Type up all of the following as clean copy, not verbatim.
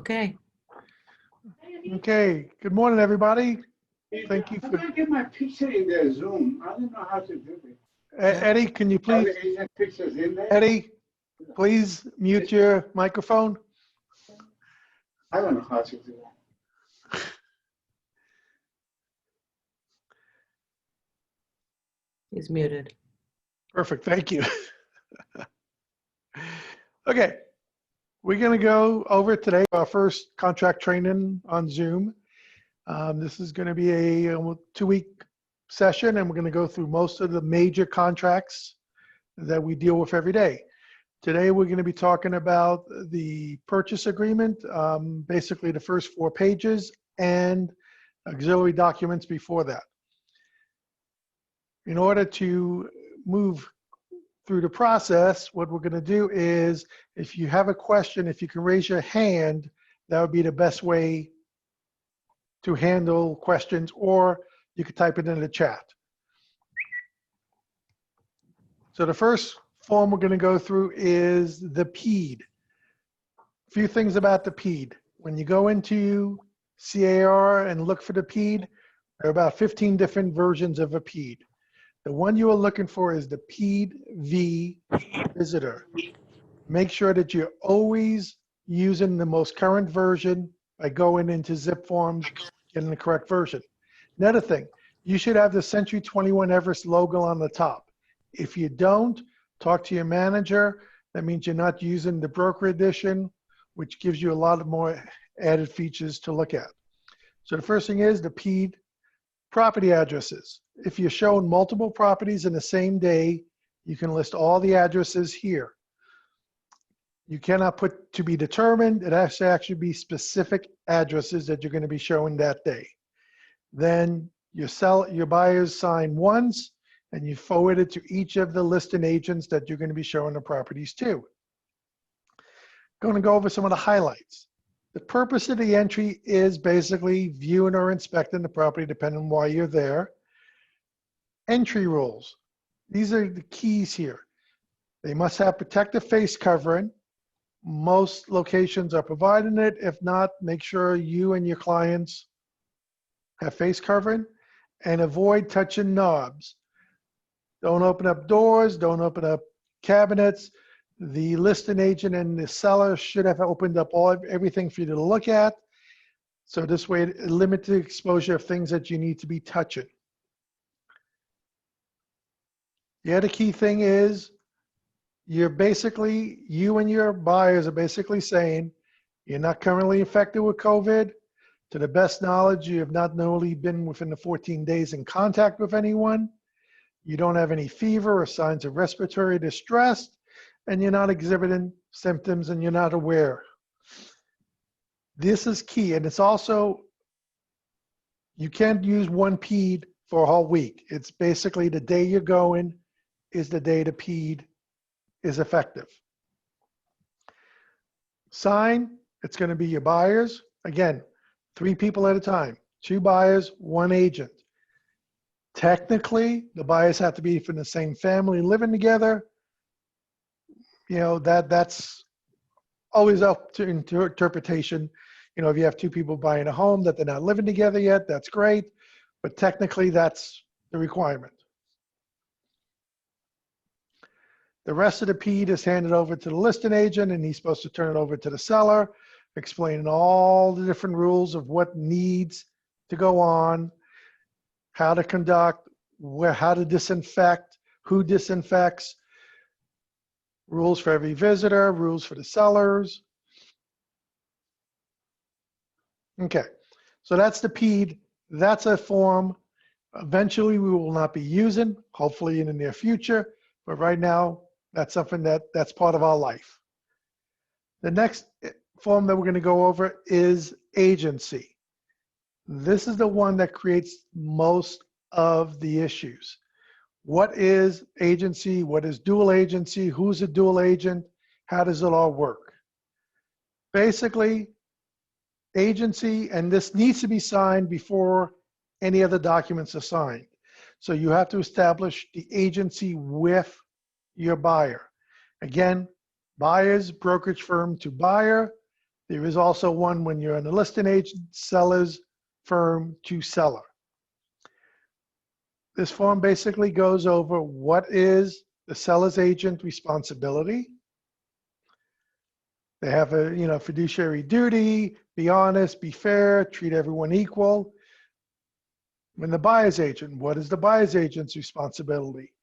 Okay. Okay, good morning, everybody. Thank you How for, do I get my picture in the Zoom? I don't know how to do it. Eddie, can you Are please, the agent pictures in there? Eddie, please mute your microphone? I don't know how to do that. He's muted. Perfect, thank you. Okay, we're gonna go over today our first contract training on Zoom. This is gonna be a 2-week session, and we're gonna go through most of the major contracts that we deal with every day. Today, we're gonna be talking about the purchase agreement, basically the first 4 pages, and auxiliary documents before that. In order to move through the process, what we're going to do is, if you have a question, if you can raise your hand, that would be the best way to handle questions, or you could type it in the chat. So the first form we're going to go through is the PED. A few things about the PED. When you go into CAR and look for the PED, there are about 15 different versions of a PED. The one you are looking for is the PED-V visitor. Make sure that you're always using the most current version by going into zip forms, getting the correct version. Another thing, you should have the Century 21 Everest logo on the top. If you don't, talk to your manager. That means you're not using the broker edition, which gives you a lot of more added features to look at. So the first thing is the PED property addresses. If you're showing multiple properties in the same day, you can list all the addresses here. You cannot put to be determined. It has to actually be specific addresses that you're going to be showing that day. Then your buyers sign once, and you forward it to each of the listing agents that you're going to be showing the properties to. Going to go over some of the highlights. The purpose of the entry is basically viewing or inspecting the property, depending on why you're there. Entry rules. These are the keys here. They must have protective face covering. Most locations are providing it. If not, make sure you and your clients have face covering, and avoid touching knobs. Don't open up doors, don't open up cabinets. The listing agent and the seller should have opened up everything for you to look at. So this way, it limits the exposure of things that you need to be touching. The other key thing is, you and your buyers are basically saying, you're not currently infected with COVID. To the best knowledge, you have not only been within the 14 days in contact with anyone. You don't have any fever or signs of respiratory distress, and you're not exhibiting symptoms and you're not aware. This is key, and it's also, you can't use one PED for a whole week. It's basically the day you're going is the day the PED is effective. Sign, it's going to be your buyers. Again, 3 people at a time, 2 buyers, 1 agent. Technically, the buyers have to be from the same family living together. You know, that's always up to interpretation. You know, if you have 2 people buying a home that they're not living together yet, that's great. But technically, that's the requirement. The rest of the PED is handed over to the listing agent, and he's supposed to turn it over to the seller, explaining all the different rules of what needs to go on, how to conduct, how to disinfect, who disinfects, rules for every visitor, rules for the sellers. Okay, so that's the PED. That's a form eventually we will not be using, hopefully in the near future, but right now, that's something that's part of our life. The next form that we're going to go over is agency. This is the one that creates most of the issues. What is agency? What is dual agency? Who's a dual agent? How does it all work? Basically, agency, and this needs to be signed before any other documents are signed. So you have to establish the agency with your buyer. Again, buyer's brokerage firm to buyer, There is also one when you're an listing agent, seller's firm to seller. This form basically goes over what is the seller's agent responsibility. They have a fiduciary duty, be honest, be fair, treat everyone equal. When the buyer's agent, what is the buyer's agent's responsibility?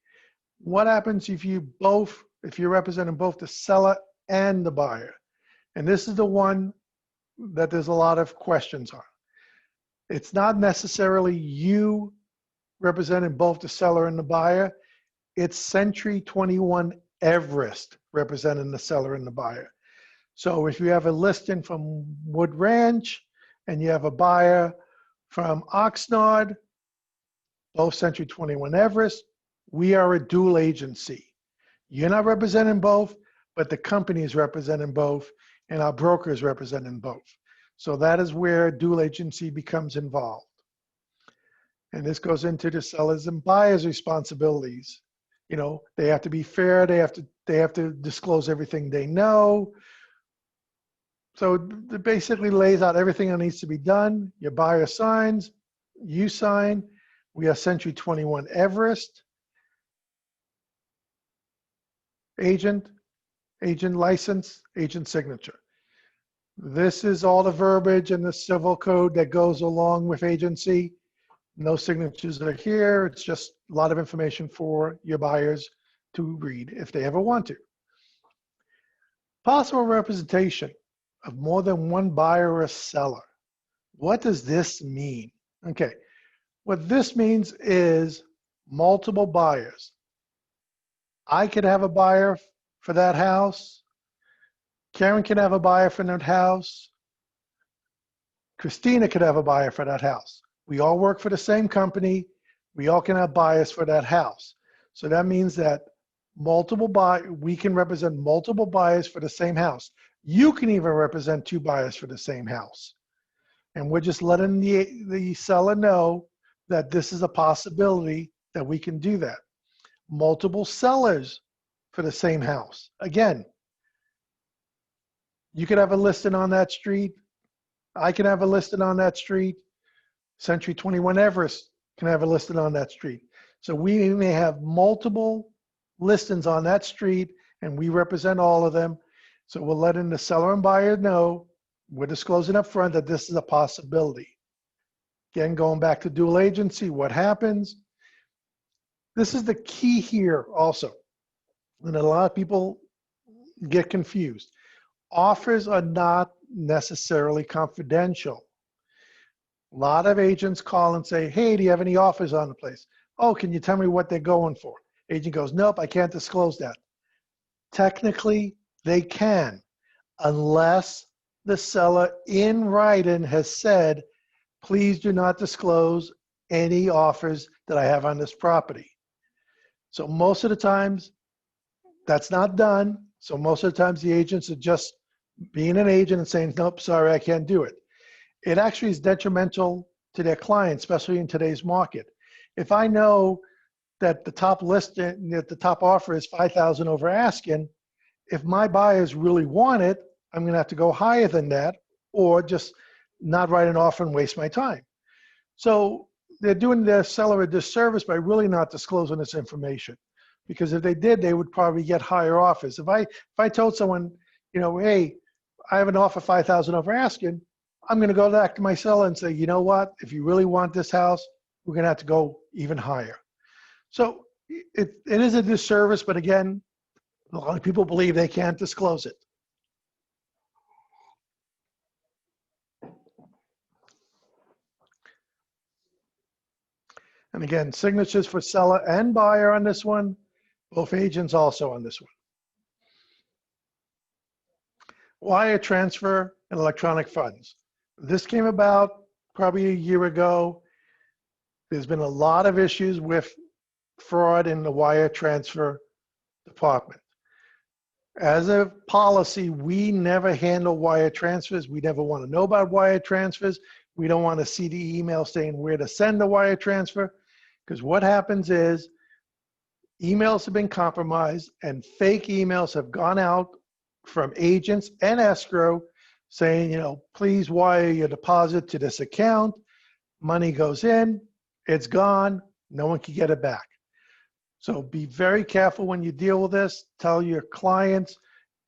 What happens if you're representing both the seller and the buyer? And this is the one that there's a lot of questions on. It's not necessarily you representing both the seller and the buyer. It's Century 21 Everest representing the seller and the buyer. So if you have a listing from Wood Ranch and you have a buyer from Oxnard, both Century 21 Everest, we are a dual agency. You're not representing both, but the company is representing both and our broker is representing both. So that is where dual agency becomes involved. And this goes into the sellers and buyers' responsibilities. They have to be fair. They have to disclose everything they know. So it basically lays out everything that needs to be done. Your buyer signs, you sign. We are Century 21 Everest. Agent license, agent signature. This is all the verbiage in the civil code that goes along with agency. No signatures are here. It's just a lot of information for your buyers to read if they ever want to. Possible representation of more than one buyer or seller. What does this mean? Okay, what this means is multiple buyers. I could have a buyer for that house. Karen can have a buyer for that house. Christina could have a buyer for that house. We all work for the same company. We all can have buyers for that house. So that means that we can represent multiple buyers for the same house. You can even represent two buyers for the same house. And we're just letting the seller know that this is a possibility that we can do that. Multiple sellers for the same house. Again, you could have a listing on that street. I can have a listing on that street. Century 21 Everest can have a listing on that street. So we may have multiple listings on that street and we represent all of them. So we're letting the seller and buyer know, we're disclosing up front that this is a possibility. Again, going back to dual agency, what happens? This is the key here also. And a lot of people get confused. Offers are not necessarily confidential. A lot of agents call and say, hey, do you have any offers on the place? Oh, can you tell me what they're going for? Agent goes, nope, I can't disclose that. Technically, they can, unless the seller in writing has said, please do not disclose any offers that I have on this property. So most of the times, that's not done. So most of the times the agents are just being an agent and saying, nope, sorry, I can't do it. It actually is detrimental to their clients, especially in today's market. If I know that the top listing, that the top offer is 5,000 over asking, if my buyers really want it, I'm gonna have to go higher than that or just not write an offer and waste my time. So they're doing their seller a disservice by really not disclosing this information. Because if they did, they would probably get higher offers. If I told someone, hey, I have an offer 5,000 over asking, I'm going to go back to my seller and say, you know what? If you really want this house, we're going to have to go even higher. So it is a disservice, but again, a lot of people believe they can't disclose it. And again, signatures for seller and buyer on this one, both agents also on this one. Wire transfer and electronic funds. This came about probably a year ago. There's been a lot of issues with fraud in the wire transfer department. As a policy, we never handle wire transfers. We never want to know about wire transfers. We don't want to see the email saying where to send the wire transfer, because what happens is emails have been compromised and fake emails have gone out from agents and escrow saying, you know, please wire your deposit to this account. Money goes in, it's gone, no one can get it back. So be very careful when you deal with this. Tell your clients,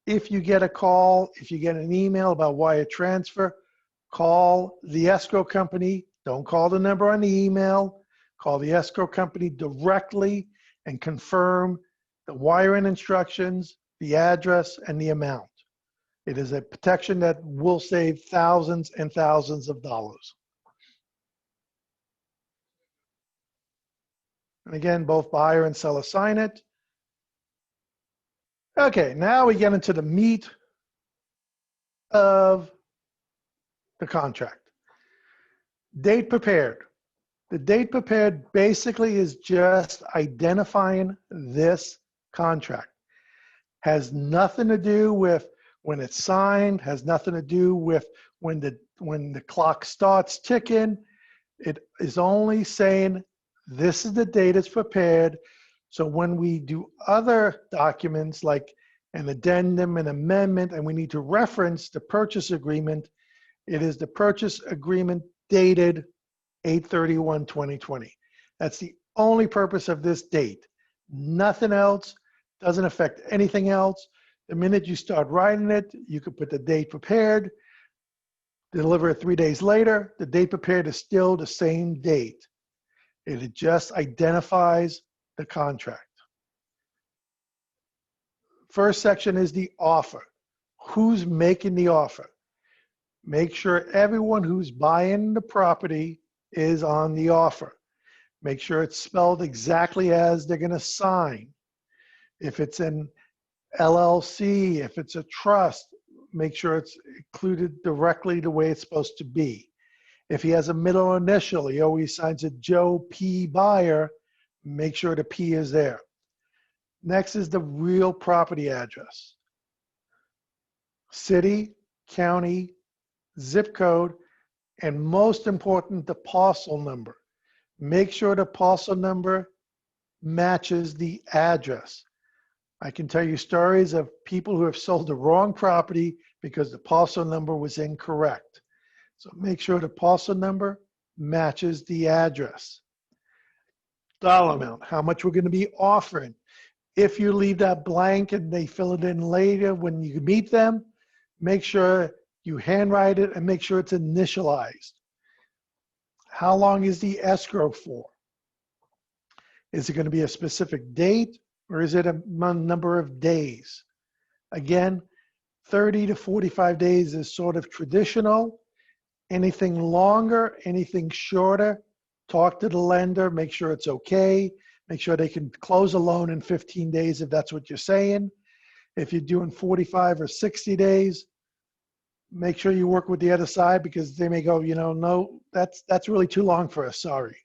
if you get a call, if you get an email about wire transfer, call the escrow company. Don't call the number on the email. Call the escrow company directly and confirm the wiring instructions, the address, and the amount. It is a protection that will save thousands and thousands of dollars. And again, both buyer and seller sign it. Okay, now we get into the meat of the contract. Date prepared. The date prepared basically is just identifying this contract. Has nothing to do with when it's signed, has nothing to do with when the clock starts ticking. It is only saying this is the date it's prepared. So when we do other documents like an addendum, an amendment, and we need to reference the purchase agreement, it is the purchase agreement dated 8/31/2020. That's the only purpose of this date. Nothing else, doesn't affect anything else. The minute you start writing it, you could put the date prepared, deliver it 3 days later. The date prepared is still the same date. It just identifies the contract. First section is the offer. Who's making the offer? Make sure everyone who's buying the property is on the offer. Make sure it's spelled exactly as they're going to sign. If it's an LLC, if it's a trust, make sure it's included directly the way it's supposed to be. If he has a middle initial, he always signs a Joe P. Buyer, make sure the P is there. Next is the real property address. City, county, zip code, and most important, the parcel number. Make sure the parcel number matches the address. I can tell you stories of people who have sold the wrong property because the parcel number was incorrect. So make sure the parcel number matches the address. Dollar amount, how much we're going to be offering. If you leave that blank and they fill it in later when you meet them, make sure you handwrite it and make sure it's initialized. How long is the escrow for? Is it going to be a specific date or is it a number of days? Again, 30 to 45 days is sort of traditional. Anything longer, anything shorter, talk to the lender, make sure it's okay. Make sure they can close a loan in 15 days if that's what you're saying. If you're doing 45 or 60 days, make sure you work with the other side because they may go, you know, no, that's really too long for us, sorry.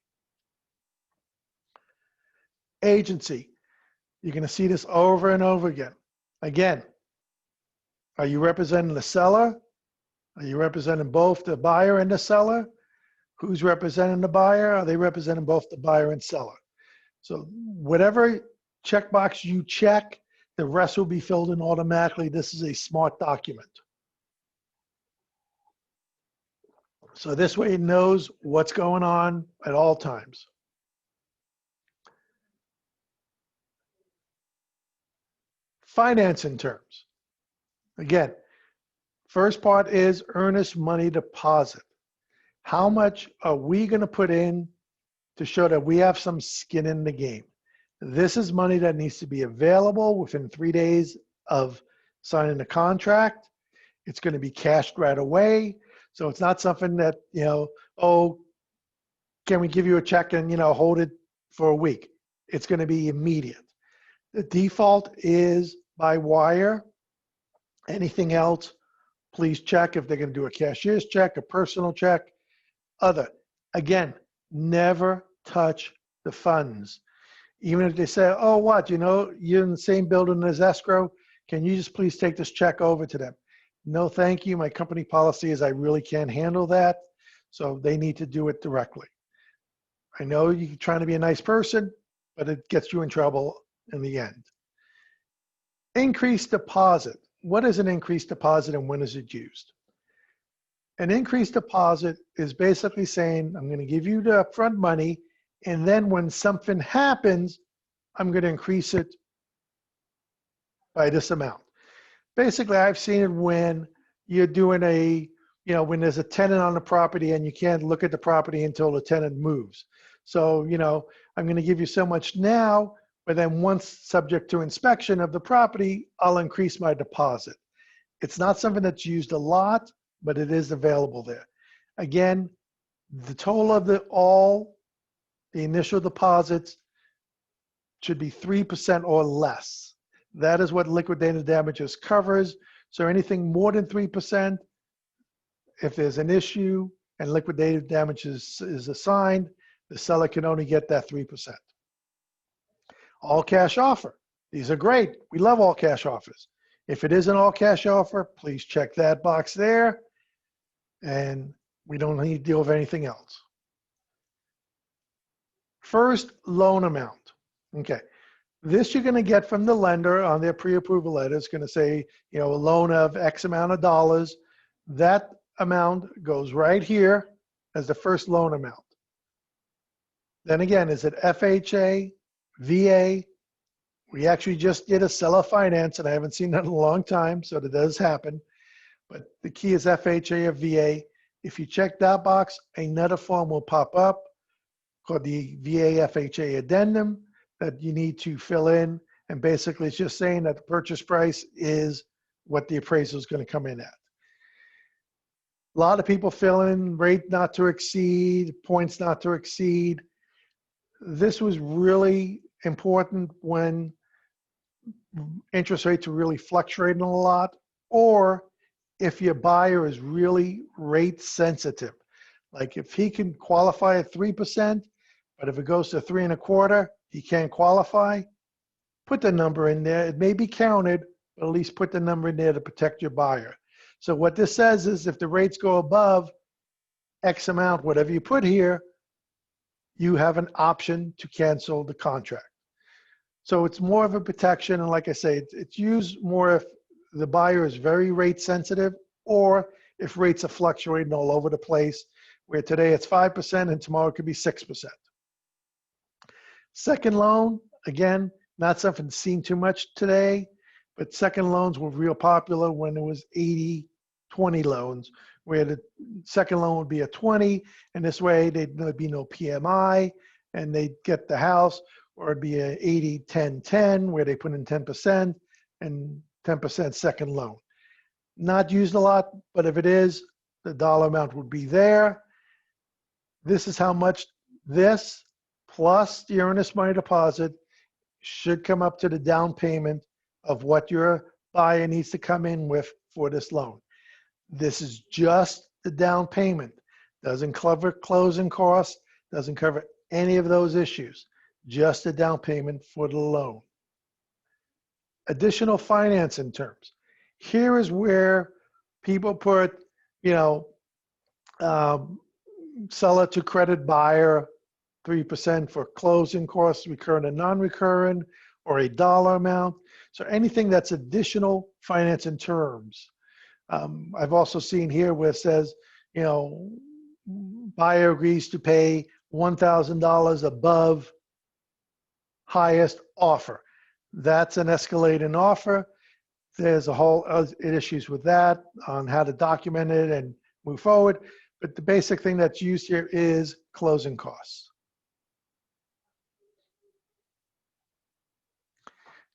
Agency. You're going to see this over and over again. Again, are you representing the seller? Are you representing both the buyer and the seller? Who's representing the buyer? Are they representing both the buyer and seller? So whatever checkbox you check, the rest will be filled in automatically. This is a smart document. So this way it knows what's going on at all times. Financing terms. Again, first part is earnest money deposit. How much are we going to put in to show that we have some skin in the game? This is money that needs to be available within 3 days of signing the contract. It's going to be cashed right away. So it's not something that, you know, oh, can we give you a check and, you know, hold it for a week? It's going to be immediate. The default is by wire. Anything else, please check if they're going to do a cashier's check, a personal check, other. Again, never touch the funds. Even if they say, oh, what, you know, you're in the same building as escrow, can you just please take this check over to them? No, thank you. My company policy is I really can't handle that. So they need to do it directly. I know you're trying to be a nice person, but it gets you in trouble in the end. Increased deposit. What is an increased deposit and when is it used? An increased deposit is basically saying, I'm going to give you the upfront money, and then when something happens, I'm going to increase it by this amount. Basically, I've seen it when you're doing when there's a tenant on the property and you can't look at the property until the tenant moves. So, I'm going to give you so much now, but then once subject to inspection of the property, I'll increase my deposit. It's not something that's used a lot, but it is available there. Again, the total of the initial deposits should be 3% or less. That is what liquidated damages covers. So anything more than 3%, if there's an issue and liquidated damages is assigned, the seller can only get that 3%. All cash offer. These are great. We love all cash offers. If it is an all cash offer, please check that box there. And we don't need to deal with anything else. First, loan amount. Okay. This you're going to get from the lender on their pre-approval letter. It's going to say, a loan of X amount of dollars. That amount goes right here as the first loan amount. Then again, is it FHA, VA? We actually just did a seller finance, and I haven't seen that in a long time, so that does happen. But the key is FHA or VA. If you check that box, another form will pop up called the VA FHA addendum that you need to fill in. And basically, it's just saying that the purchase price is what the appraisal is going to come in at. A lot of people fill in rate not to exceed, points not to exceed. This was really important when interest rates are really fluctuating a lot, or if your buyer is really rate sensitive. Like if he can qualify at 3%, but if it goes to 3.25%, he can't qualify, put the number in there. It may be counted, but at least put the number in there to protect your buyer. So what this says is if the rates go above X amount, whatever you put here, you have an option to cancel the contract. So it's more of a protection. And like I say, it's used more if the buyer is very rate sensitive or if rates are fluctuating all over the place, where today it's 5% and tomorrow it could be 6%. Second loan, again, not something seen too much today, but second loans were real popular when it was 80-20 loans, where the second loan would be a 20, and this way there'd be no PMI, and they'd get the house, or it'd be a 80-10-10, where they put in 10% and 10% second loan. Not used a lot, but if it is, the dollar amount would be there. This is how much this plus the earnest money deposit should come up to the down payment of what your buyer needs to come in with for this loan. This is just the down payment. Doesn't cover closing costs, doesn't cover any of those issues. Just the down payment for the loan. Additional financing terms. Here is where people put, seller to credit buyer, 3% for closing costs, recurrent and non-recurrent, or a dollar amount. So anything that's additional financing terms. I've also seen here where it says, buyer agrees to pay $1,000 above highest offer. That's an escalating offer. There's a whole issues with that on how to document it and move forward. But the basic thing that's used here is closing costs.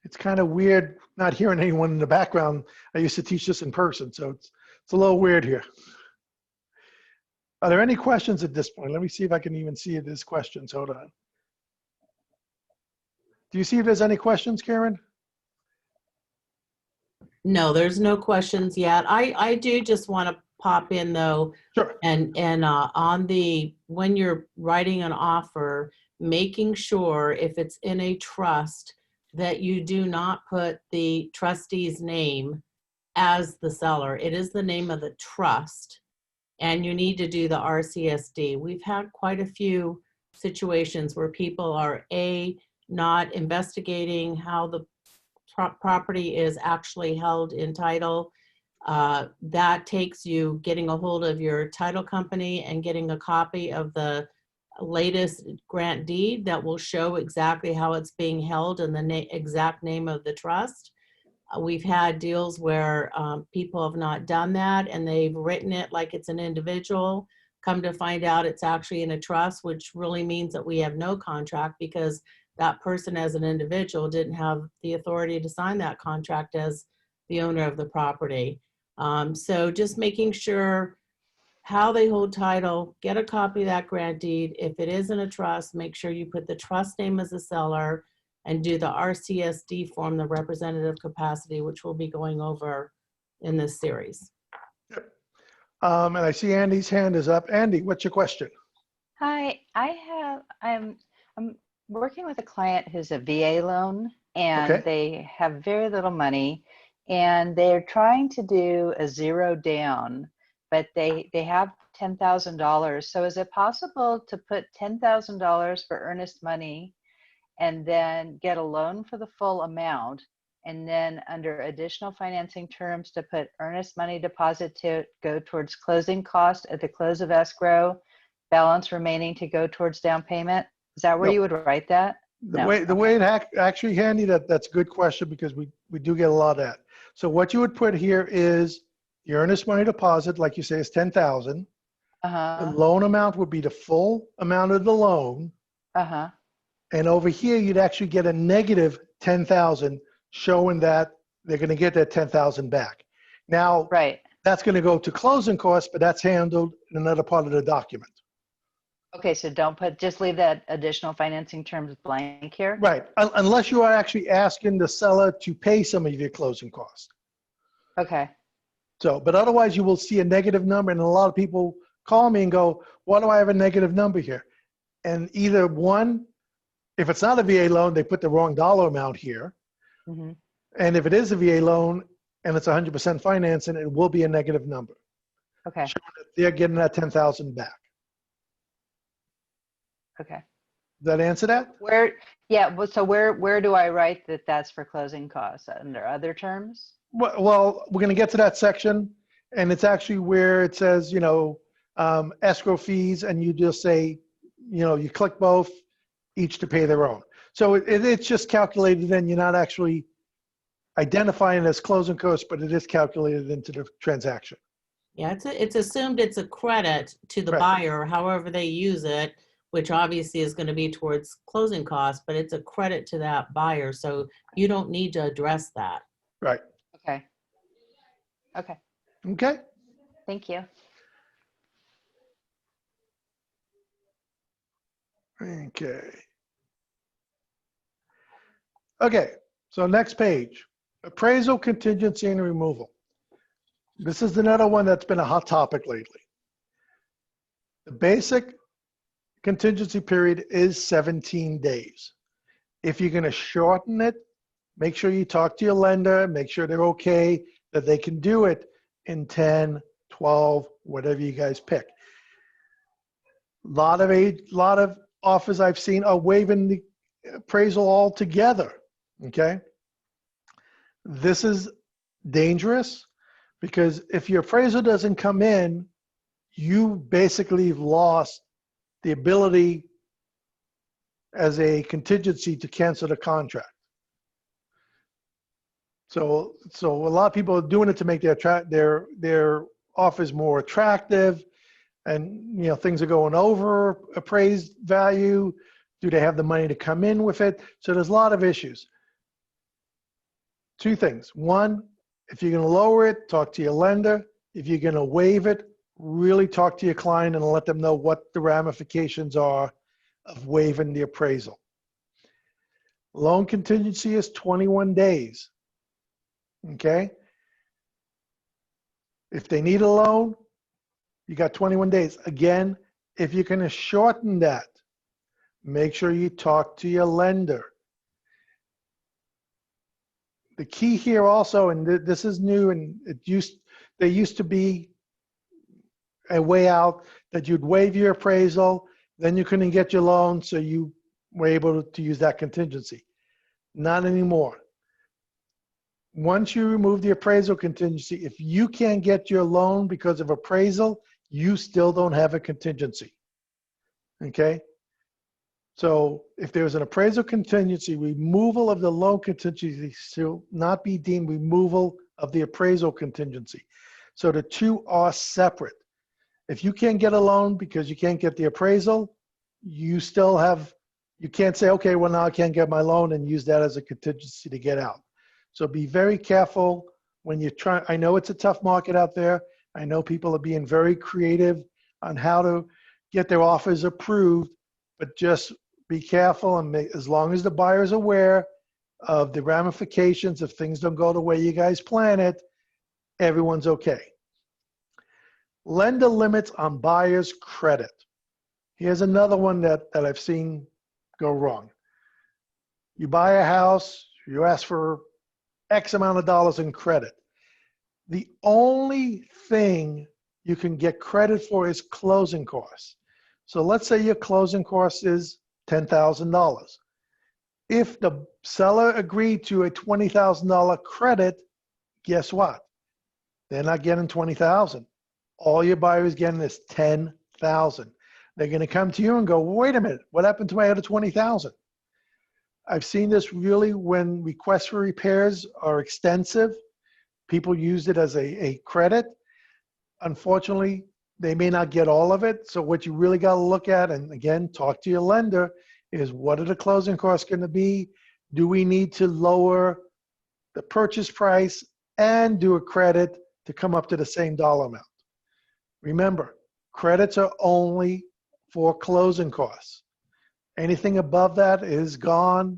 It's kind of weird not hearing anyone in the background. I used to teach this in person, so it's a little weird here. Are there any questions at this point? Let me see if I can even see if there's questions. Hold on. Do you see if there's any questions, Karen? No, there's no questions yet. I do just want to pop in though. Sure. And on when you're writing an offer, making sure if it's in a trust that you do not put the trustee's name as the seller. It is the name of the trust, and you need to do the RCSD. We've had quite a few situations where people are not investigating how the property is actually held in title. That takes you getting a hold of your title company and getting a copy of the latest grant deed that will show exactly how it's being held and the exact name of the trust. We've had deals where people have not done that and they've written it like it's an individual. Come to find out it's actually in a trust, which really means that we have no contract because that person as an individual didn't have the authority to sign that contract as the owner of the property. So just making sure how they hold title, get a copy of that grant deed. If it is in a trust, make sure you put the trust name as a seller and do the RCSD form, the representative capacity, which we'll be going over in this series. Yep. And I see Andy's hand is up. Andy, what's your question? Hi, I'm working with a client who's a VA loan and Okay. they have very little money and they're trying to do a zero down, but they have $10,000. So is it possible to put $10,000 for earnest money and then get a loan for the full amount, and then under additional financing terms to put earnest money deposit to go towards closing cost at the close of escrow, balance remaining to go towards down payment? Is that where No. you would write that? The No. way it actually, Handy, that's a good question because we do get a lot of that. So what you would put here is your earnest money deposit, like you say, is 10,000. The Uh-huh. loan amount would be the full amount of the loan. Uh-huh. And over here, you'd actually get a negative 10,000 showing that they're going to get that 10,000 back. Now, Right. that's going to go to closing costs, but that's handled in another part of the document. Okay, so just leave that additional financing terms blank here. Right, unless you are actually asking the seller to pay some of your closing costs. Okay. So, but otherwise you will see a negative number, and a lot of people call me and go, why do I have a negative number here? And either one, if it's not a VA loan, they put the wrong dollar amount here. Mm-hmm. And if it is a VA loan and it's 100% financing, it will be a negative number. Okay. Showing that they're getting that 10,000 back. Okay. Does that answer that? So where do I write that that's for closing costs? Under other terms? Well, we're going to get to that section, and it's actually where it says, escrow fees, and you just say, you click both, each to pay their own. So it's just calculated in. You're not actually identifying it as closing costs, but it is calculated into the transaction. Yeah, it's assumed it's a credit to the Right. buyer, however they use it, which obviously is going to be towards closing costs, but it's a credit to that buyer. So you don't need to address that. Right. Okay. Okay. Okay. Thank you. Okay. Okay. So next page, appraisal, contingency, and removal. This is another one that's been a hot topic lately. The basic contingency period is 17 days. If you're going to shorten it, make sure you talk to your lender, make sure they're okay, that they can do it in 10, 12, whatever you guys pick. A lot of offers I've seen are waiving the appraisal altogether, okay? This is dangerous because if your appraisal doesn't come in, you basically lost the ability as a contingency to cancel the contract. So a lot of people are doing it to make their offers more attractive, and things are going over appraised value. Do they have the money to come in with it? So there's a lot of issues. Two things. One, if you're going to lower it, talk to your lender. If you're going to waive it, really talk to your client and let them know what the ramifications are of waiving the appraisal. Loan contingency is 21 days. Okay? If they need a loan, you got 21 days. Again, if you're going to shorten that, make sure you talk to your lender. The key here also, and this is new, and there used to be a way out that you'd waive your appraisal, then you couldn't get your loan, so you were able to use that contingency. Not anymore. once you remove the appraisal contingency, if you can't get your loan because of appraisal, you still don't have a contingency. Okay? So if there's an appraisal contingency, removal of the loan contingency shall not be deemed removal of the appraisal contingency. So the two are separate. If you can't get a loan because you can't get the appraisal, you still have, you can't say, okay, well, now I can't get my loan and use that as a contingency to get out. So be very careful when you're trying. I know it's a tough market out there. I know people are being very creative on how to get their offers approved, but just be careful and make, as long as the buyer's aware of the ramifications, if things don't go the way you guys plan it, everyone's okay. Lender limits on buyer's credit. Here's another one that I've seen go wrong. You buy a house, you ask for X amount of dollars in credit. The only thing you can get credit for is closing costs. So let's say your closing cost is $10,000. If the seller agreed to a $20,000 credit, guess what? They're not getting $20,000. All your buyer is getting is $10,000. They're going to come to you and go, wait a minute, what happened to my other $20,000? I've seen this really when requests for repairs are extensive. People use it as a credit. Unfortunately, they may not get all of it. So what you really got to look at, and again, talk to your lender, is what are the closing costs going to be? Do we need to lower the purchase price and do a credit to come up to the same dollar amount? Remember, credits are only for closing costs. Anything above that is gone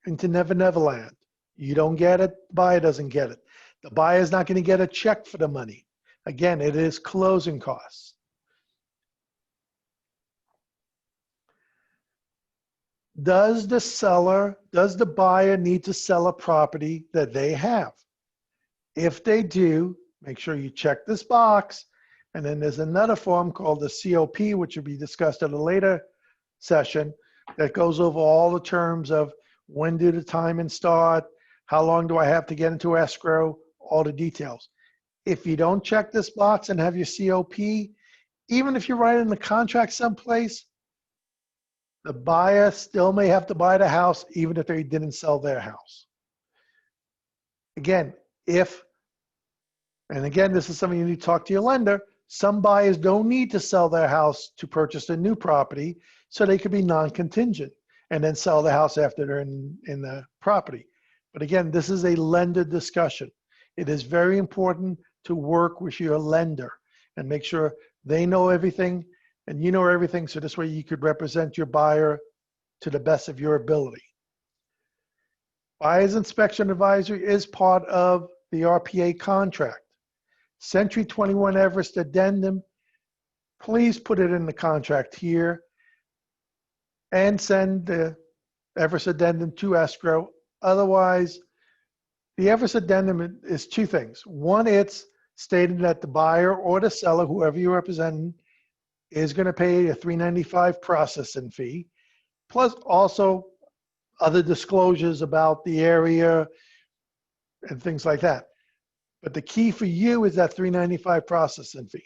into Never Never Land. You don't get it, the buyer doesn't get it. The buyer is not going to get a check for the money. Again, it is closing costs. Does the buyer need to sell a property that they have? If they do, make sure you check this box. And then there's another form called the COP, which will be discussed at a later session, that goes over all the terms of when do the timing start, how long do I have to get into escrow, all the details. If you don't check this box and have your COP, even if you write in the contract someplace, the buyer still may have to buy the house even if they didn't sell their house. Again, and again, this is something you need to talk to your lender. Some buyers don't need to sell their house to purchase a new property, so they could be non-contingent and then sell the house after they're in the property. But again, this is a lender discussion. It is very important to work with your lender and make sure they know everything and you know everything, so this way you could represent your buyer to the best of your ability. Buyer's inspection advisory is part of the RPA contract. Century 21 Everest addendum, please put it in the contract here and send the Everest addendum to escrow. Otherwise, the Everest addendum is two things. One, it's stating that the buyer or the seller, whoever you're representing, is going to pay a $395 processing fee, plus also other disclosures about the area and things like that. But the key for you is that $395 processing fee.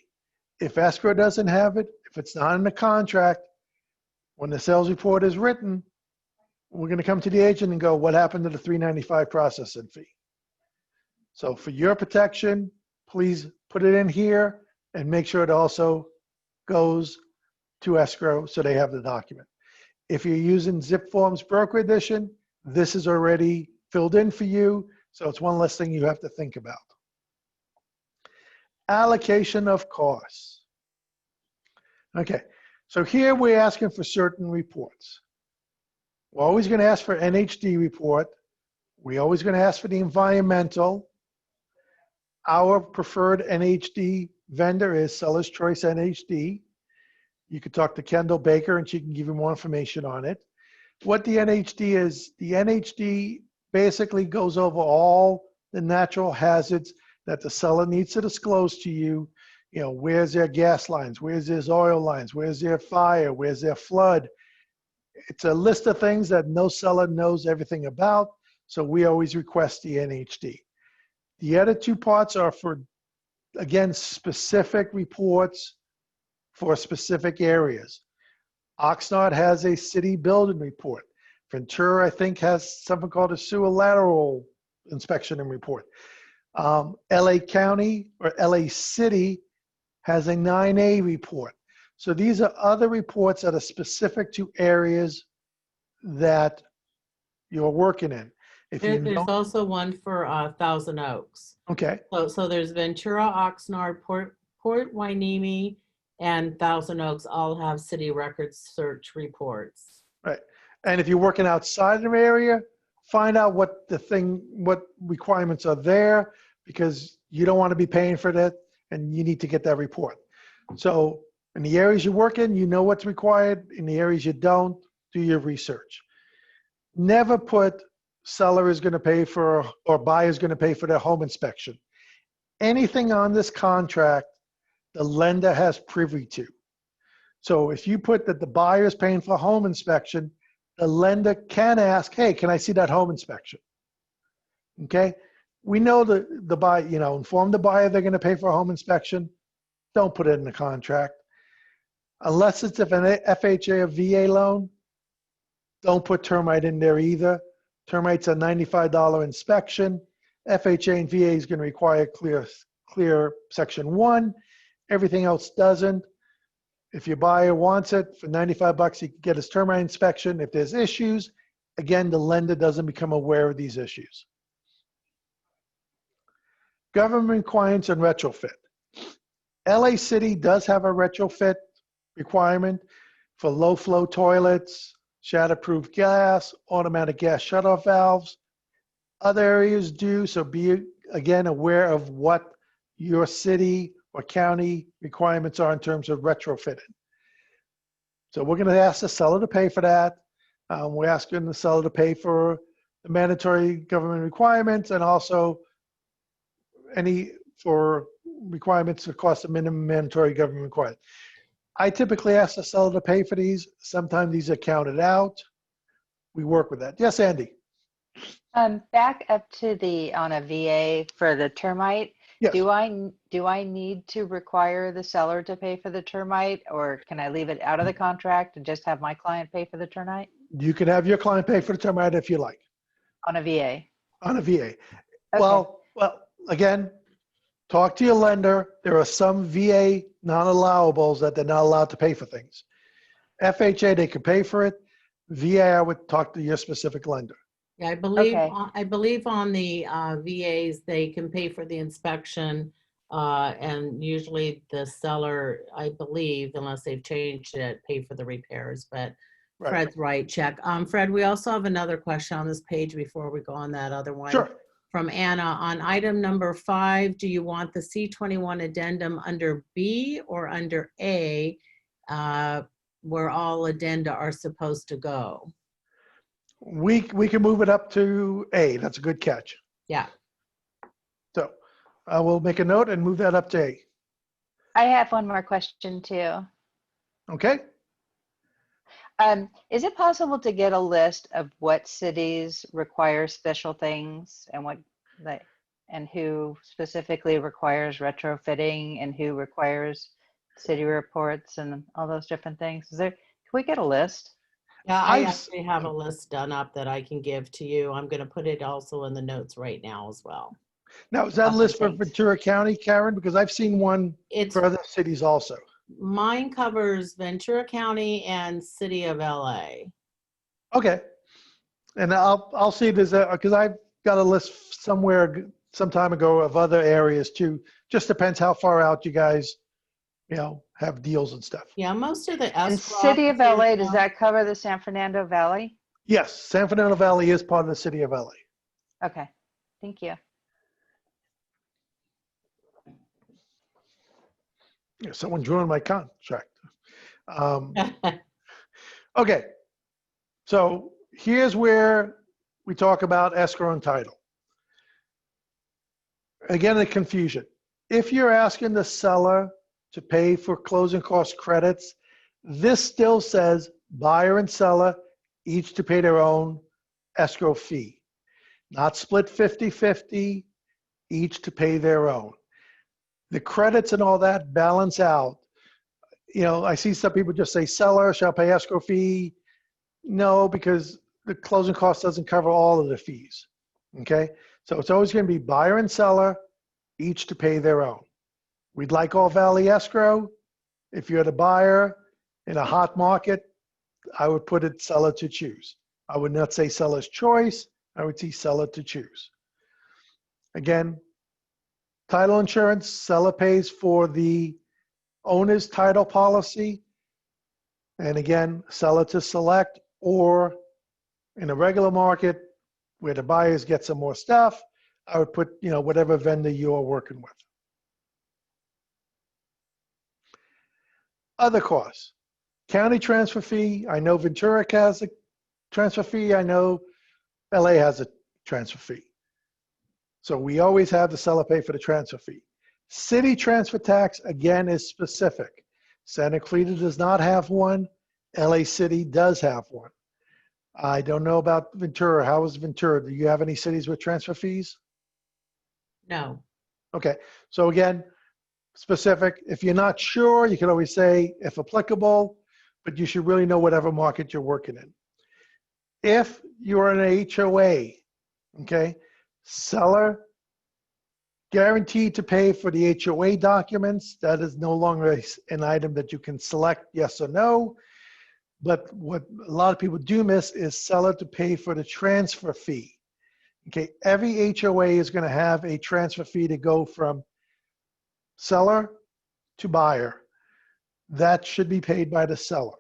If escrow doesn't have it, if it's not in the contract, when the sales report is written, we're going to come to the agent and go, what happened to the $395 processing fee? So for your protection, please put it in here and make sure it also goes to escrow so they have the document. If you're using Zip Forms Broker Edition, this is already filled in for you, so it's one less thing you have to think about. Allocation of costs. Okay, so here we're asking for certain reports. We're always going to ask for NHD report. We're always going to ask for the environmental. Our preferred NHD vendor is Seller's Choice NHD. You could talk to Kendall Baker and she can give you more information on it. What the NHD is, the NHD basically goes over all the natural hazards that the seller needs to disclose to you. You know, where's their gas lines? Where's their oil lines? Where's their fire? Where's their flood? It's a list of things that no seller knows everything about, so we always request the NHD. The other two parts are for, again, specific reports for specific areas. Oxnard has a city building report. Ventura, I think, has something called a sewer lateral inspection and report. LA County or LA City has a 9A report. So these are other reports that are specific to areas that you're working in. If you There's don't, also one for Thousand Oaks. okay, So there's Ventura, Oxnard, Port Hueneme, and Thousand Oaks all have city records search reports. right. And if you're working outside of the area, find out what requirements are there, because you don't want to be paying for that and you need to get that report. So in the areas you work in, you know what's required. In the areas you don't, do your research. Never put seller is going to pay for or buyer is going to pay for their home inspection. Anything on this contract, the lender has privy to. So if you put that the buyer is paying for home inspection, the lender can ask, hey, can I see that home inspection? Okay. We know the buyer, inform the buyer they're going to pay for a home inspection. Don't put it in the contract. Unless it's an FHA or VA loan, don't put termite in there either. Termite's a $95 inspection. FHA and VA is going to require clear section 1. Everything else doesn't. If your buyer wants it for $95, he can get his termite inspection. If there's issues, again, the lender doesn't become aware of these issues. Government requirements and retrofit. LA City does have a retrofit requirement for low flow toilets, shatterproof gas, automatic gas shutoff valves. Other areas do, so be, again, aware of what your city or county requirements are in terms of retrofitting. So we're going to ask the seller to pay for that. We're asking the seller to pay for the mandatory government requirements and also for requirements that cost a minimum mandatory government requirement. I typically ask the seller to pay for these. Sometimes these are counted out. We work with that. Yes, Andy? Back up to on a VA for the termite. Yes. Do I need to require the seller to pay for the termite, or can I leave it out of the contract and just have my client pay for the termite? You can have your client pay for the termite if you like. On a VA. On a VA. Okay. Well, again, talk to your lender. There are some VA non-allowables that they're not allowed to pay for things. FHA, they can pay for it. VA, I would talk to your specific lender. Yeah, I believe Okay. I believe on the VAs, they can pay for the inspection, and usually the seller, I believe, unless they've changed it, pay for the repairs. But Right. Fred's right, check. Fred, we also have another question on this page before we go on that other one. Sure. From Anna on item number 5. Do you want the C21 addendum under B or under A, where all addenda are supposed to go? We can move it up to A. That's a good catch. Yeah. So I will make a note and move that up to A. I have one more question too. Okay? Is it possible to get a list of what cities require special things and who specifically requires retrofitting and who requires city reports and all those different things? Can we get a list? Yeah, I actually have a list done up that I can give to you. I'm going to put it also in the notes right now as well. Now, is that a Awesome, list for thanks. Ventura County, Karen? Because I've seen one It's for other cities also. mine covers Ventura County and City of LA. Okay. And I'll see if there's because I've got a list somewhere some time ago of other areas too. Just depends how far out you guys, have deals and stuff. Yeah, most of the And escrow City of offices LA, does now- that cover the San Fernando Valley? Yes, San Fernando Valley is part of the city of LA. Okay, thank you. Yeah, someone drew on my contract. Okay, so here's where we talk about escrow and title. Again, the confusion. If you're asking the seller to pay for closing cost credits, this still says buyer and seller each to pay their own escrow fee. Not split 50-50, each to pay their own. The credits and all that balance out. I see some people just say seller shall pay escrow fee. No, because the closing cost doesn't cover all of the fees. Okay, so it's always going to be buyer and seller, each to pay their own. We'd like all Valley escrow. If you're the buyer in a hot market, I would put it seller to choose. I would not say seller's choice. I would say seller to choose. Again, title insurance, seller pays for the owner's title policy. And again, seller to select, or in a regular market where the buyers get some more stuff, I would put, whatever vendor you're working with. Other costs. County transfer fee. I know Ventura has a transfer fee. I know LA has a transfer fee. So we always have the seller pay for the transfer fee. City transfer tax, again, is specific. Santa Clarita does not have one. LA City does have one. I don't know about Ventura. How is Ventura? Do you have any cities with transfer fees? No. Okay, so again, specific. If you're not sure, you can always say if applicable, but you should really know whatever market you're working in. If you're in an HOA, okay, seller guaranteed to pay for the HOA documents. That is no longer an item that you can select yes or no. But what a lot of people do miss is seller to pay for the transfer fee. Okay, every HOA is going to have a transfer fee to go from seller to buyer. That should be paid by the seller.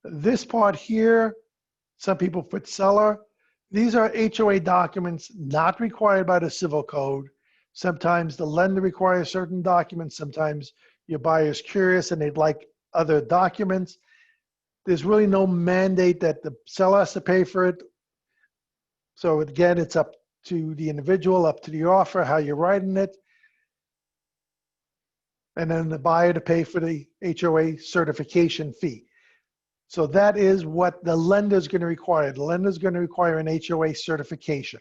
This part here, some people put seller. These are HOA documents not required by the civil code. Sometimes the lender requires certain documents. Sometimes your buyer's curious and they'd like other documents. There's really no mandate that the seller has to pay for it. So again, it's up to the individual, up to the offer, how you're writing it. And then the buyer to pay for the HOA certification fee. So that is what the lender is going to require. The lender is going to require an HOA certification.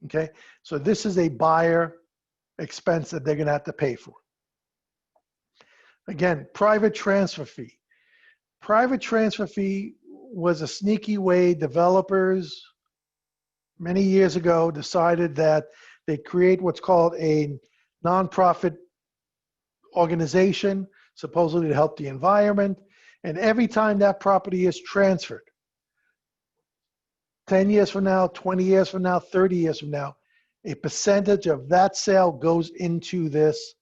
Okay, so this is a buyer expense that they're going to have to pay for. Again, private transfer fee. Private transfer fee was a sneaky way developers many years ago decided that they create what's called a nonprofit organization, supposedly to help the environment. And every time that property is transferred, 10 years from now, 20 years from now, 30 years from now, a percentage of that sale goes into this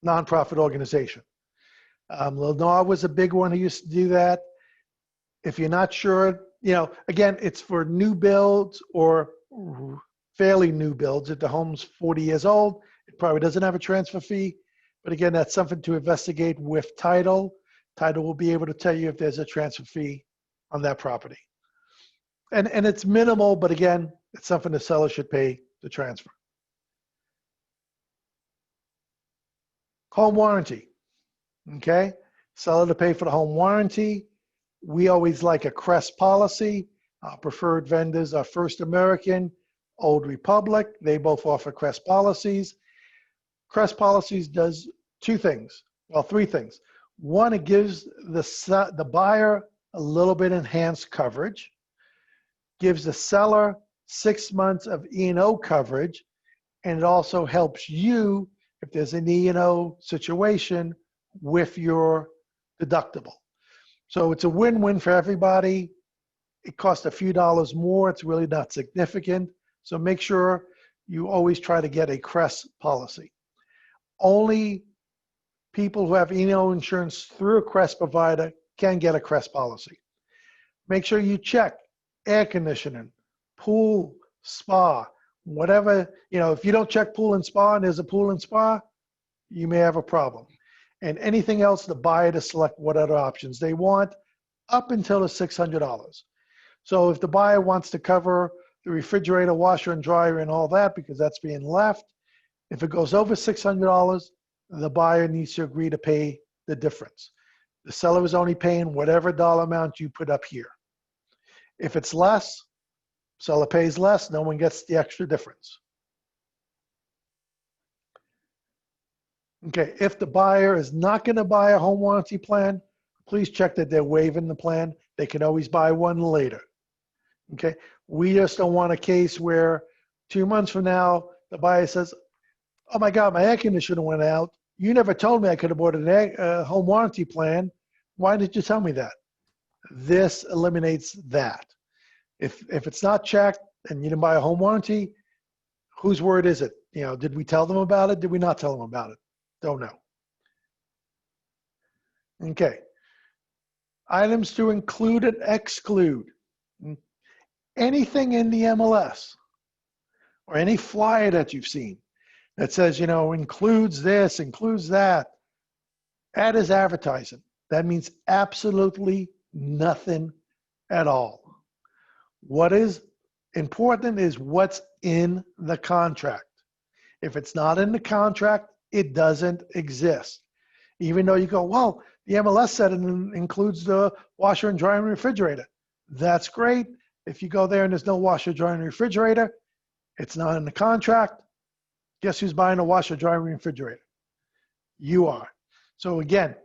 nonprofit organization. Lennar was a big one who used to do that. If you're not sure, again, it's for new builds or fairly new builds. If the home's 40 years old, it probably doesn't have a transfer fee. But again, that's something to investigate with title. Title will be able to tell you if there's a transfer fee on that property. And it's minimal, but again, it's something the seller should pay to transfer. Home warranty, okay? Seller to pay for the home warranty. We always like a CREST policy. Our preferred vendors are First American, Old Republic. They both offer CREST policies. CREST policies does two things, well, three things. One, it gives the buyer a little bit enhanced coverage, gives the seller 6 months of E&O coverage, and it also helps you if there's an E&O situation with your deductible. So it's a win-win for everybody. It costs a few dollars more. It's really not significant. So make sure you always try to get a CREST policy. Only people who have E&O insurance through a CREST provider can get a CREST policy. Make sure you check air conditioning, pool, spa, whatever. If you don't check pool and spa and there's a pool and spa, you may have a problem. And anything else, the buyer to select what other options they want up until the $600. So if the buyer wants to cover the refrigerator, washer, and dryer and all that because that's being left, if it goes over $600, the buyer needs to agree to pay the difference. The seller is only paying whatever dollar amount you put up here. If it's less, seller pays less, no one gets the extra difference. Okay, if the buyer is not going to buy a home warranty plan, please check that they're waiving the plan. They can always buy one later. Okay, we just don't want a case where 2 months from now, the buyer says, oh my God, my air conditioner went out. You never told me I could have bought a home warranty plan. Why did you tell me that? This eliminates that. If it's not checked and you didn't buy a home warranty, whose word is it? You know, did we tell them about it? Did we not tell them about it? Don't know. Okay. Items to include and exclude. Anything in the MLS or any flyer that you've seen that says, you know, includes this, includes that, that is advertising. That means absolutely nothing at all. What is important is what's in the contract. If it's not in the contract, it doesn't exist. Even though you go, well, the MLS said it includes the washer and dryer and refrigerator. That's great. If you go there and there's no washer, dryer, and refrigerator, it's not in the contract. Guess who's buying a washer, dryer, and refrigerator? You are. So again,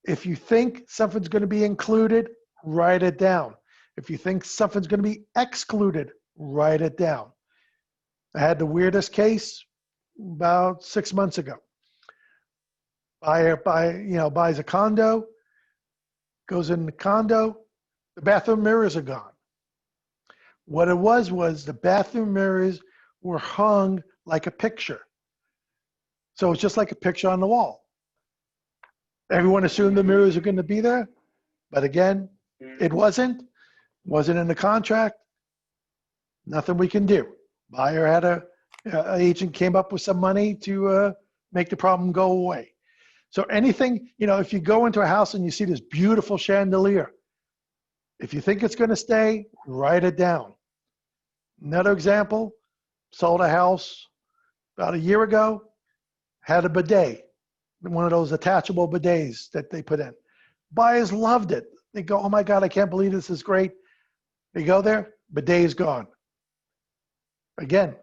if you think something's going to be included, write it down. If you think something's going to be excluded, write it down. I had the weirdest case about 6 months ago. Buyer buys a condo, goes in the condo, the bathroom mirrors are gone. What it was the bathroom mirrors were hung like a picture. So it's just like a picture on the wall. Everyone assumed the mirrors are going to be there, but again, it wasn't in the contract. Nothing we can do. Buyer had an agent came up with some money to make the problem go away. So anything, you know, if you go into a house and you see this beautiful chandelier, if you think it's going to stay, write it down. Another example, sold a house about a year ago, had a bidet, one of those attachable bidets that they put in. Buyers loved it. They go, oh my God, I can't believe this is great. They go there, bidet is gone. Again,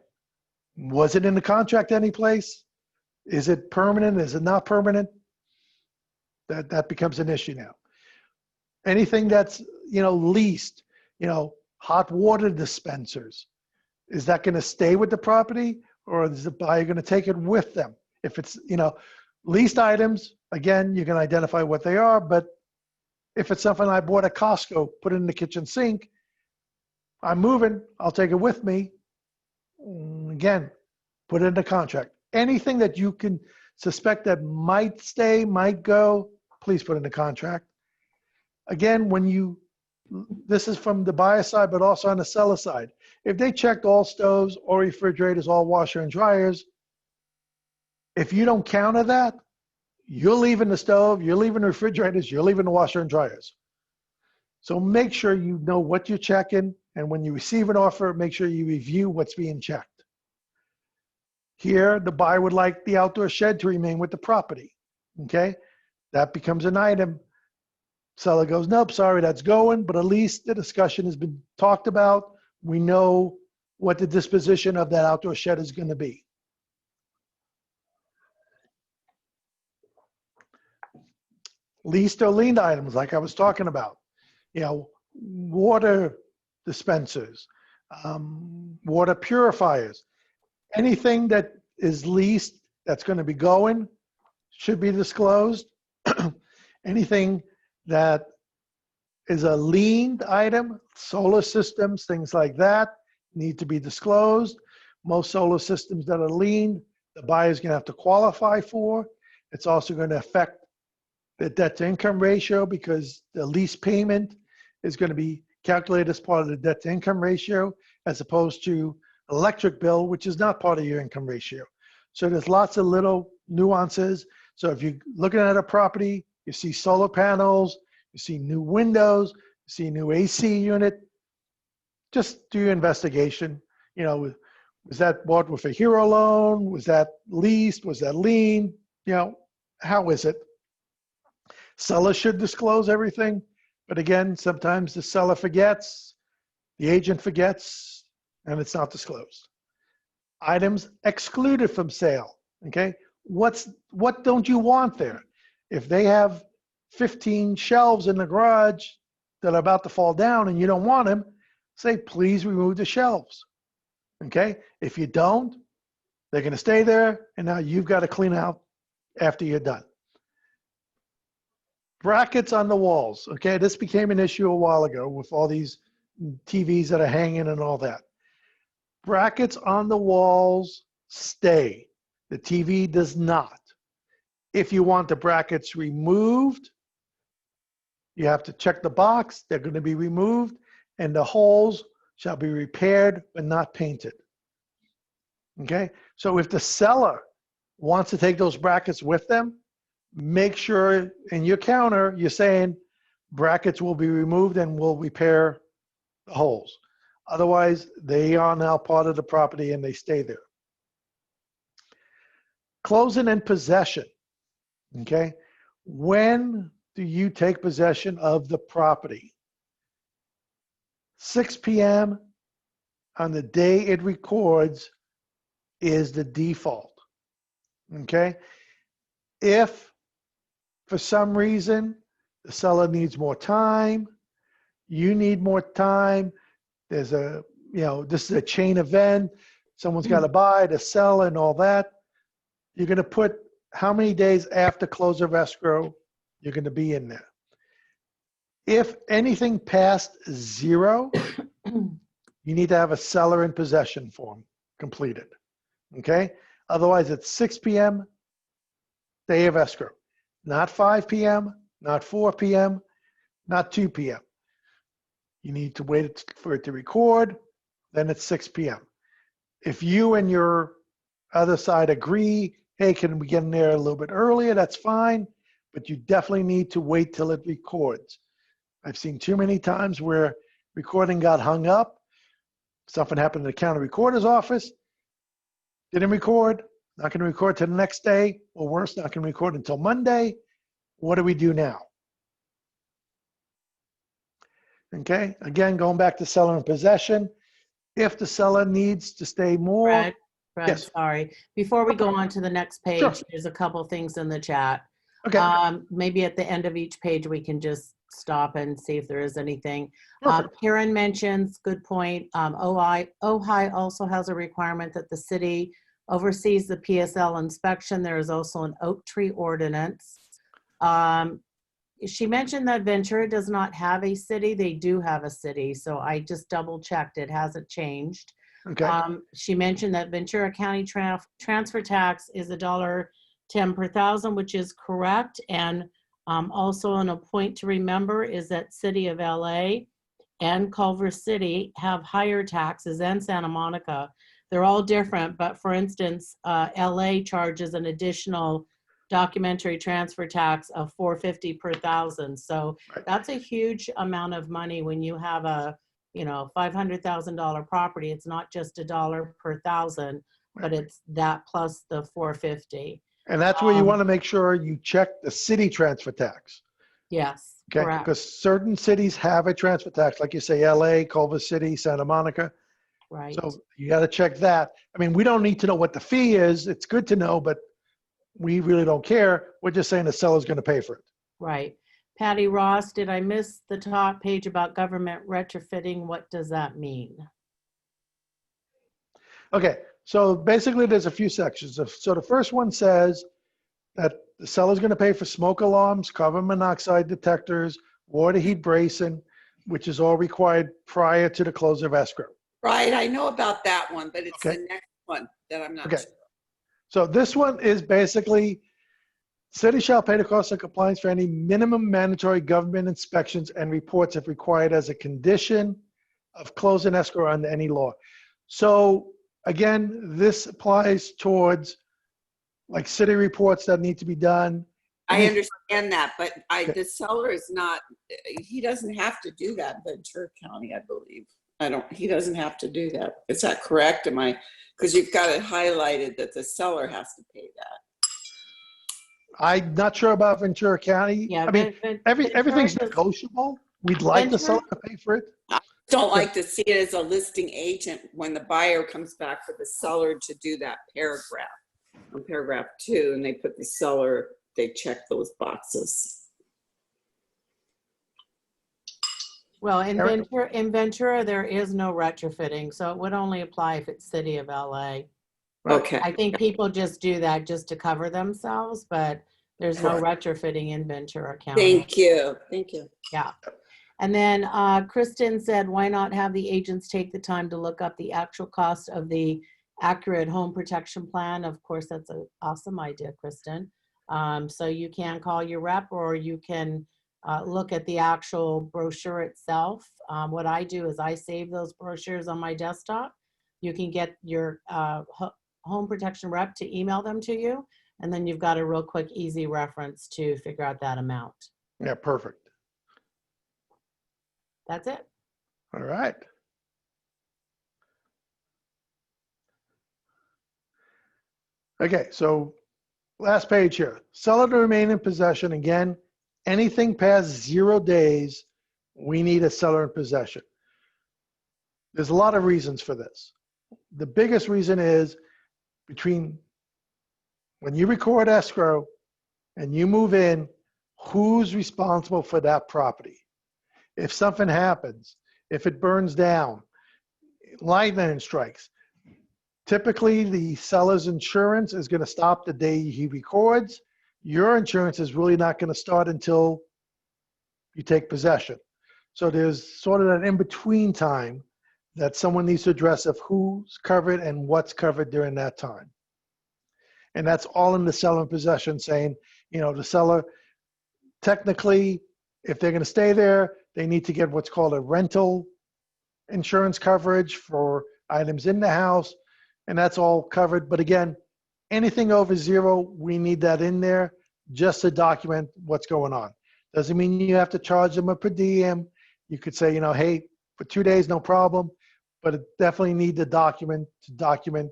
was it in the contract any place? Is it permanent? Is it not permanent? That becomes an issue now. Anything that's, you know, leased, you know, hot water dispensers, is that going to stay with the property or is the buyer going to take it with them? If it's, you know, leased items, again, you can identify what they are, but if it's something I bought at Costco, put it in the kitchen sink, I'm moving, I'll take it with me. Again, put it in the contract. Anything that you can suspect that might stay, might go, please put in the contract. Again, this is from the buyer side, but also on the seller side. If they checked all stoves, all refrigerators, all washer and dryers, if you don't counter that, you're leaving the stove, you're leaving the refrigerators, you're leaving the washer and dryers. So make sure you know what you're checking, and when you receive an offer, make sure you review what's being checked. Here, the buyer would like the outdoor shed to remain with the property, okay? That becomes an item. Seller goes, nope, sorry, that's going, but at least the discussion has been talked about. We know what the disposition of that outdoor shed is going to be. Leased or liened items, like I was talking about, you know, water dispensers, water purifiers, anything that is leased that's going to be going should be disclosed. Anything that is a liened item, solar systems, things like that, need to be disclosed. Most solar systems that are liened, the buyer's going to have to qualify for. It's also going to affect the debt to income ratio because the lease payment is going to be calculated as part of the debt to income ratio as opposed to electric bill, which is not part of your income ratio. So there's lots of little nuances. So if you're looking at a property, you see solar panels, you see new windows, you see new AC unit, just do your investigation. You know, was that bought with a hero loan? Was that leased? Was that lien? You know, how is it? Seller should disclose everything. But again, sometimes the seller forgets, the agent forgets, and it's not disclosed. Items excluded from sale, okay? what don't you want there? If they have 15 shelves in the garage that are about to fall down and you don't want them, say, please remove the shelves. Okay? If you don't, they're going to stay there, and now you've got to clean out after you're done. Brackets on the walls. Okay, this became an issue a while ago with all these TVs that are hanging and all that. Brackets on the walls stay. The TV does not. If you want the brackets removed, you have to check the box. They're going to be removed, and the holes shall be repaired but not painted. Okay, so if the seller wants to take those brackets with them, make sure in your counter you're saying brackets will be removed and we'll repair the holes. Otherwise, they are now part of the property and they stay there. Closing and possession. Okay, when do you take possession of the property? 6 p.m. on the day it records is the default. Okay, if for some reason the seller needs more time, you need more time, there's a, this is a chain event, someone's got to buy to sell and all that, you're going to put how many days after close of escrow you're going to be in there. If anything past 0, you need to have a seller in possession form completed. Okay? Otherwise, it's 6 p.m., day of escrow. Not 5 p.m., not 4 p.m., not 2 p.m. You need to wait for it to record, then it's 6 p.m. If you and your other side agree, hey, can we get in there a little bit earlier? That's fine, but you definitely need to wait till it records. I've seen too many times where recording got hung up. Something happened in the county recorder's office. Didn't record, not going to record till the next day, or worse, not going to record until Monday. What do we do now? Okay, again, going back to seller in possession. If the seller needs to stay more. Brad, Yes. sorry. Before we go on to the next page, Sure. there's a couple things in the chat. Okay. Maybe at the end of each page, we can just stop and see if there is anything. Perfect. Karen mentions, good point, Ojai also has a requirement that the city oversees the PSL inspection. There is also an oak tree ordinance. She mentioned that Ventura does not have a city. They do have a city, so I just double checked. It hasn't changed. Okay. She mentioned that Ventura County transfer tax is $1.10 per thousand, which is correct. And also a point to remember is that City of LA and Culver City have higher taxes, and Santa Monica. They're all different, but for instance, LA charges an additional documentary transfer tax of $4.50 per thousand. So Right. that's a huge amount of money when you have a $500,000 property. It's not just $1 per thousand, but it's that plus the $4.50. And that's where you want to make sure you check the city transfer tax. Yes, Okay, correct. because certain cities have a transfer tax, like you say, LA, Culver City, Santa Monica. Right. So you got to check that. I mean, we don't need to know what the fee is. It's good to know, but we really don't care. We're just saying the seller's going to pay for it. Right. Patty Ross, did I miss the top page about government retrofitting? What does that mean? Okay, so basically there's a few sections. So the first one says that the seller's going to pay for smoke alarms, carbon monoxide detectors, water heat bracing, which is all required prior to the close of escrow. Right, I know about that one, but it's Okay. the next one that I'm not Okay. sure. So this one is basically, city shall pay the cost of compliance for any minimum mandatory government inspections and reports if required as a condition of closing escrow under any law. So again, this applies towards like city reports that need to be done. I understand that, but Okay. the seller is not, he doesn't have to do that in Ventura County, I believe. He doesn't have to do that. Is that correct? Because you've got it highlighted that the seller has to pay that. I'm not sure about Ventura County. Yeah, I mean, everything's negotiable. We'd like the seller to pay for it. Don't like to see it as a listing agent when the buyer comes back for the seller to do that paragraph. on paragraph 2, and they put the seller, they check those boxes. Well, in Eric? Ventura, there is no retrofitting, so it would only apply if it's City of LA. Okay. I think people just do that just to cover themselves, but there's no retrofitting in Ventura County. Thank you. Thank you. Yeah. And then Kristen said, why not have the agents take the time to look up the actual cost of the accurate home protection plan? Of course, that's an awesome idea, Kristen. So you can call your rep, or you can look at the actual brochure itself. What I do is I save those brochures on my desktop. You can get your home protection rep to email them to you, and then you've got a real quick, easy reference to figure out that amount. Yeah, perfect. That's it. All right. Okay, so last page here. Seller to remain in possession. Again, anything past 0 days, we need a seller in possession. There's a lot of reasons for this. The biggest reason is between when you record escrow and you move in, who's responsible for that property? If something happens, if it burns down, lightning strikes, typically the seller's insurance is going to stop the day he records. Your insurance is really not going to start until you take possession. So there's sort of an in-between time that someone needs to address of who's covered and what's covered during that time. And that's all in the seller in possession saying, you know, the seller, technically, if they're going to stay there, they need to get what's called a rental insurance coverage for items in the house, and that's all covered. But again, anything over 0, we need that in there just to document what's going on. Doesn't mean you have to charge them a per diem. You could say, you know, hey, for 2 days, no problem, but it definitely need to document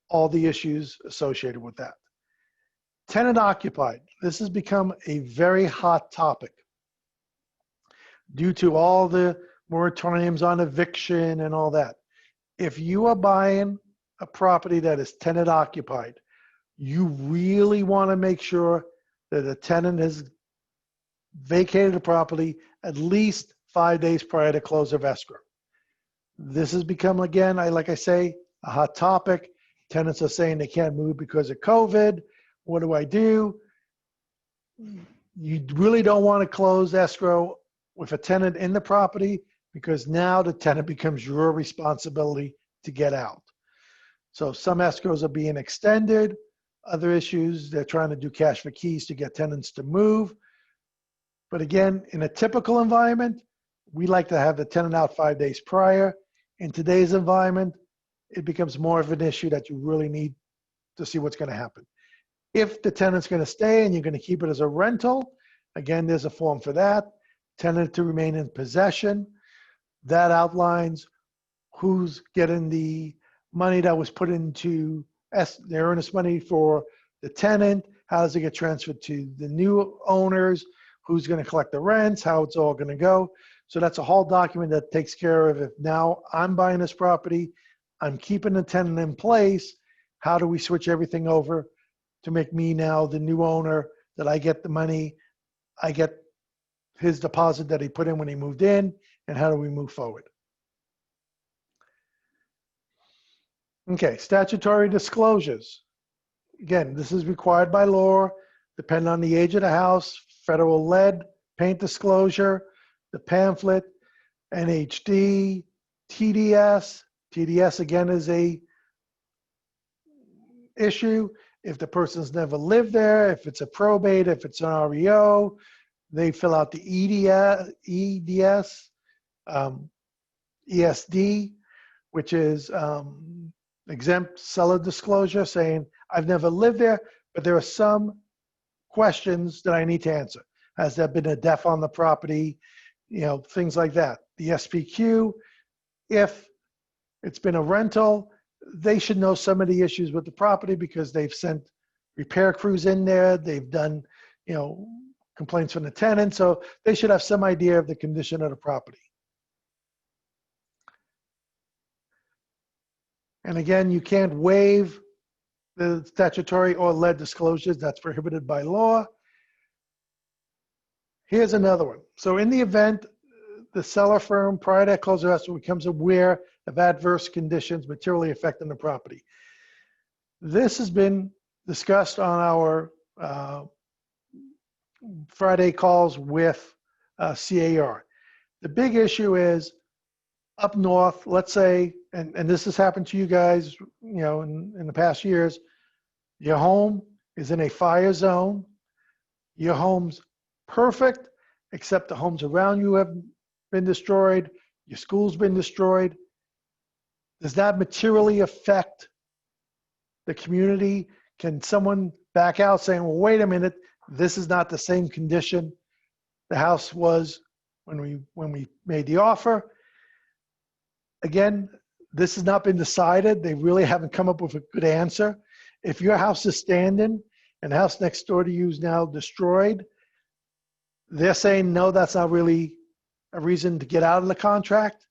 all the issues associated with that. Tenant occupied. This has become a very hot topic due to all the moratoriums on eviction and all that. If you are buying a property that is tenant occupied, you really want to make sure that the tenant has vacated the property at least 5 days prior to close of escrow. This has become, again, like I say, a hot topic. Tenants are saying they can't move because of COVID. What do I do? You really don't want to close escrow with a tenant in the property, because now the tenant becomes your responsibility to get out. So some escrows are being extended. Other issues, they're trying to do cash for keys to get tenants to move. But again, in a typical environment, we like to have the tenant out 5 days prior. In today's environment, it becomes more of an issue that you really need to see what's going to happen. If the tenant's going to stay and you're going to keep it as a rental, again, there's a form for that. Tenant to remain in possession. That outlines who's getting the money that was put into the earnest money for the tenant. How does it get transferred to the new owners? Who's going to collect the rents? How it's all going to go. So that's a whole document that takes care of, if now I'm buying this property, I'm keeping the tenant in place, how do we switch everything over to make me now the new owner, that I get the money, I get his deposit that he put in when he moved in, and how do we move forward? Okay, statutory disclosures. Again, this is required by law, depending on the age of the house, federal lead, paint disclosure, the pamphlet, NHD, TDS. TDS again is a issue. If the person's never lived there, if it's a probate, if it's an REO, they fill out the EDS, ESD, which is exempt seller disclosure, saying I've never lived there, but there are some questions that I need to answer. Has there been a death on the property? You know, things like that. The SPQ, if it's been a rental, they should know some of the issues with the property because they've sent repair crews in there. They've done, you know, complaints from the tenant. So they should have some idea of the condition of the property. And again, you can't waive the statutory or lead disclosures. That's prohibited by law. Here's another one. So in the event the seller firm prior to close of escrow becomes aware of adverse conditions materially affecting the property. This has been discussed on our Friday calls with CAR. The big issue is up north, let's say, and this has happened to you guys, in the past years, your home is in a fire zone. Your home's perfect, except the homes around you have been destroyed. Your school's been destroyed. Does that materially affect the community? Can someone back out saying, well, wait a minute, this is not the same condition the house was when we made the offer? Again, this has not been decided. They really haven't come up with a good answer. If your house is standing and the house next door to you is now destroyed, they're saying, no, that's not really a reason to get out of the contract.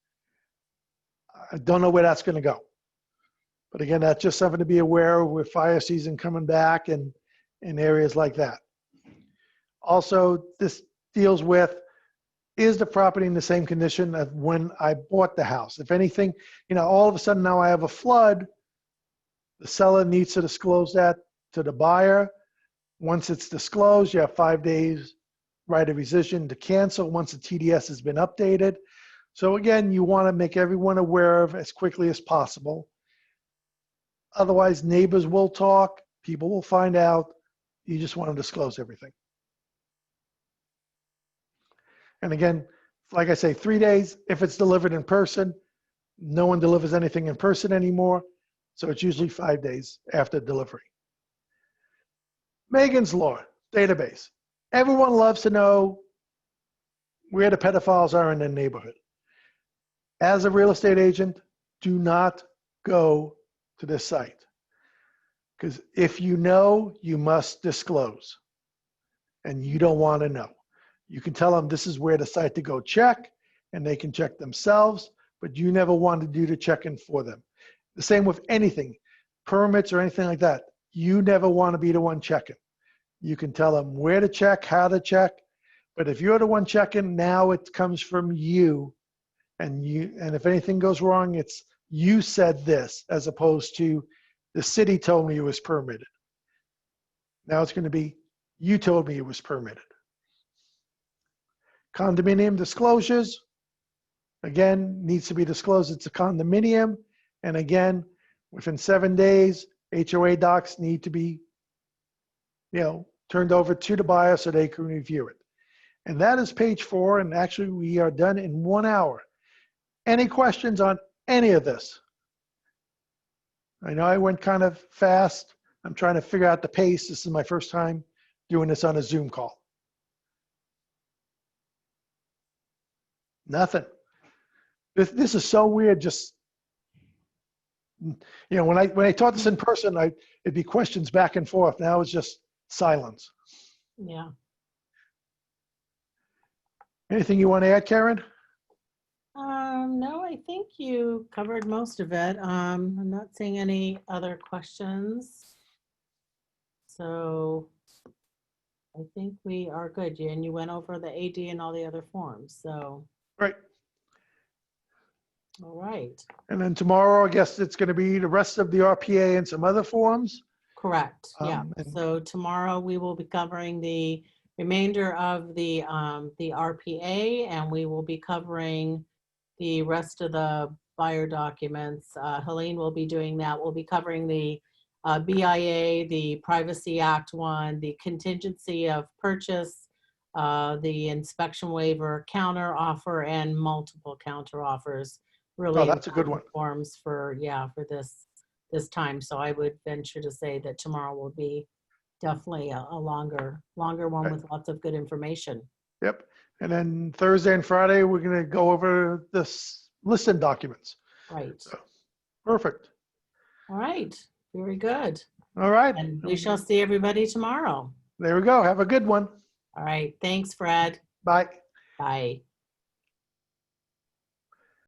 I don't know where that's going to go. But again, that's just something to be aware of with fire season coming back and in areas like that. Also, this deals with, is the property in the same condition as when I bought the house? If anything, all of a sudden now I have a flood, the seller needs to disclose that to the buyer. Once it's disclosed, you have 5 days right of rescission to cancel once the TDS has been updated. So again, you want to make everyone aware of as quickly as possible. Otherwise, neighbors will talk, people will find out. You just want to disclose everything. And again, like I say, 3 days, if it's delivered in person, no one delivers anything in person anymore. So it's usually 5 days after delivery. Megan's Law database. Everyone loves to know where the pedophiles are in their neighborhood. As a real estate agent, do not go to this site. Because if you know, you must disclose. And you don't want to know. You can tell them this is where the site to go check, and they can check themselves, but you never want to do the check-in for them. The same with anything, permits or anything like that. You never want to be the one checking. You can tell them where to check, how to check, but if you're the one checking, now it comes from you, and if anything goes wrong, it's you said this, as opposed to the city told me it was permitted. Now it's going to be you told me it was permitted. Condominium disclosures, again, needs to be disclosed. It's a condominium. And again, within 7 days, HOA docs need to be, turned over to the buyer so they can review it. And that is page 4. And actually, we are done in 1 hour. Any questions on any of this? I know I went kind of fast. I'm trying to figure out the pace. This is my first time doing this on a Zoom call. Nothing. This is so weird. Just, when I taught this in person, it'd be questions back and forth. Now it's just silence. Yeah. Anything you want to add, Karen? No, I think you covered most of it. I'm not seeing any other questions. So I think we are good. And you went over the AD and all the other forms. So. Right. All right. And then tomorrow, I guess it's going to be the rest of the RPA and some other forms. Correct. Yeah. And- So tomorrow we will be covering the remainder of the RPA, and we will be covering the rest of the buyer documents. Helene will be doing that. We'll be covering the BIA, the Privacy Act one, the contingency of purchase, the inspection waiver, counter offer, and multiple counter offers. Really, that's a good one. Forms for this time. So I would venture to say that tomorrow will be definitely a longer one with lots of good information. Yep. And then Thursday and Friday, we're going to go over this listing documents. Right. So, perfect. All right. Very good. All right. And we shall see everybody tomorrow. There we go. Have a good one. All right. Thanks, Fred. Bye. Bye.